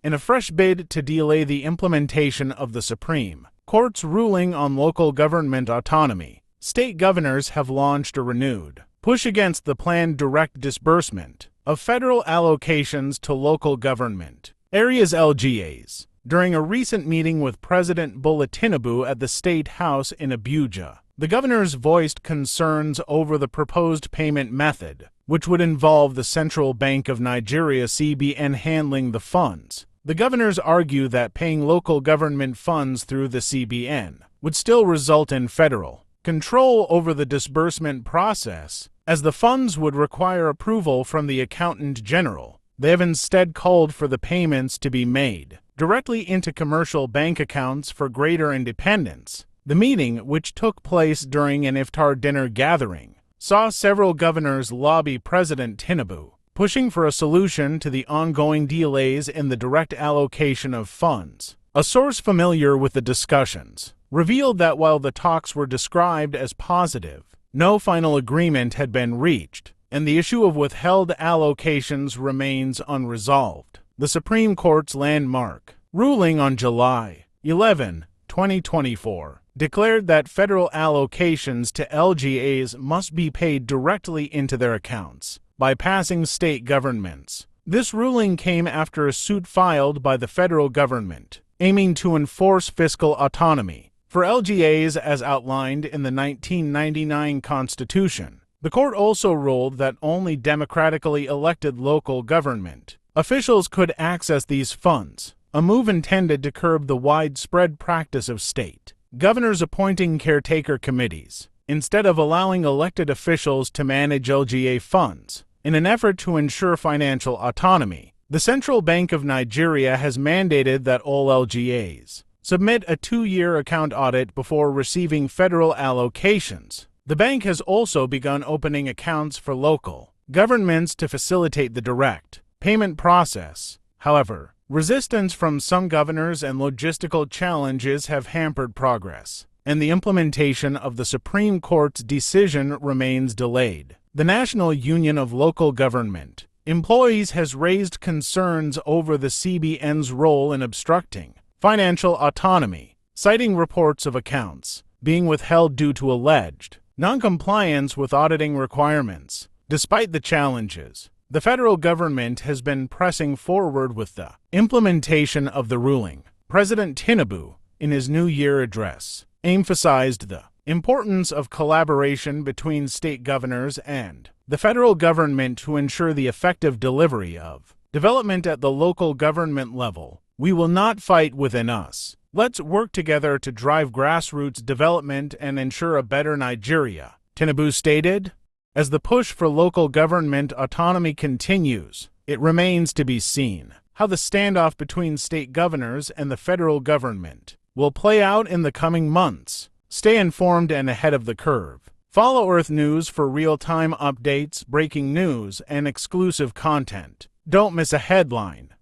in a fresh bid to delay the implementation of the Supreme Court's ruling on local government autonomy. State governors have launched a renewed push against the planned direct disbursement of federal allocations to local government areas LGAs. During a recent meeting with President Bola Tinubu at the State House in Abuja, the governors voiced concerns over the proposed payment method, which would involve the Central Bank of Nigeria (CBN) handling the funds. The governors argue that paying local government funds through the CBN would still result in federal control over the disbursement process, as the funds would require approval from the Accountant General. They have instead called for the payments to be made directly into commercial bank accounts for greater independence. The meeting, which took place during an iftar dinner gathering, saw several governors lobby President Tinubu, pushing for a solution to the ongoing delays in the direct allocation of funds. A source familiar with the discussions revealed that while the talks were described as positive, no final agreement had been reached, and the issue of withheld allocations remains unresolved. The Supreme Court's landmark ruling on July 11, 2024, declared that federal allocations to LGAs must be paid directly into their accounts, bypassing state governments. This ruling came after a suit filed by the federal government, aiming to enforce fiscal autonomy for LGAs as outlined in the 1999 Constitution. The court also ruled that only democratically elected local government officials could access these funds, a move intended to curb the widespread practice of state governors appointing caretaker committees, instead of allowing elected officials to manage LGA funds. In an effort to ensure financial autonomy, the Central Bank of Nigeria has mandated that all LGAs submit a 2-year account audit before receiving federal allocations. The bank has also begun opening accounts for local governments to facilitate the direct payment process. However, resistance from some governors and logistical challenges have hampered progress, and the implementation of the Supreme Court's decision remains delayed. The National Union of Local Government Employees has raised concerns over the CBN's role in obstructing financial autonomy, citing reports of accounts being withheld due to alleged non-compliance with auditing requirements. Despite the challenges, the federal government has been pressing forward with the implementation of the ruling. President Tinubu, in his New Year address, emphasized the importance of collaboration between state governors and the federal government to ensure the effective delivery of development at the local government level. We will not fight within us. Let's work together to drive grassroots development and ensure a better Nigeria, Tinubu stated. As the push for local government autonomy continues, it remains to be seen how the standoff between state governors and the federal government will play out in the coming months. Stay informed and ahead of the curve. Follow Earth News for real-time updates, breaking news, and exclusive content. Don't miss a headline.